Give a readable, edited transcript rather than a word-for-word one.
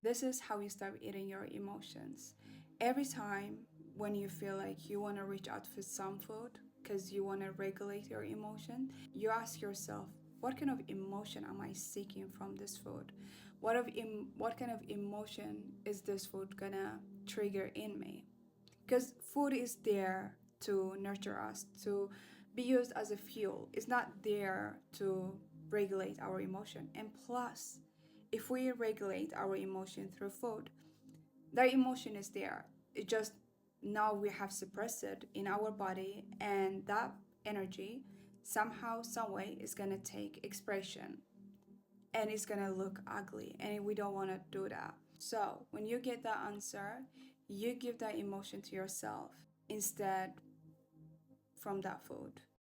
This is how you start eating your emotions. Every time when you feel like you want to reach out for some food because you want to regulate your emotion, you ask yourself, what kind of emotion am I seeking from this food? What kind of emotion is this food gonna trigger in me? Because food is there to nurture us, to be used as a fuel. It's not there to regulate our emotion. And plus, if we regulate our emotion through food, that emotion is there. It just now we have suppressed it in our body, and that energy somehow, some way is gonna take expression and it's gonna look ugly, and we don't want to do that. So when you get that answer, you give that emotion to yourself instead from that food.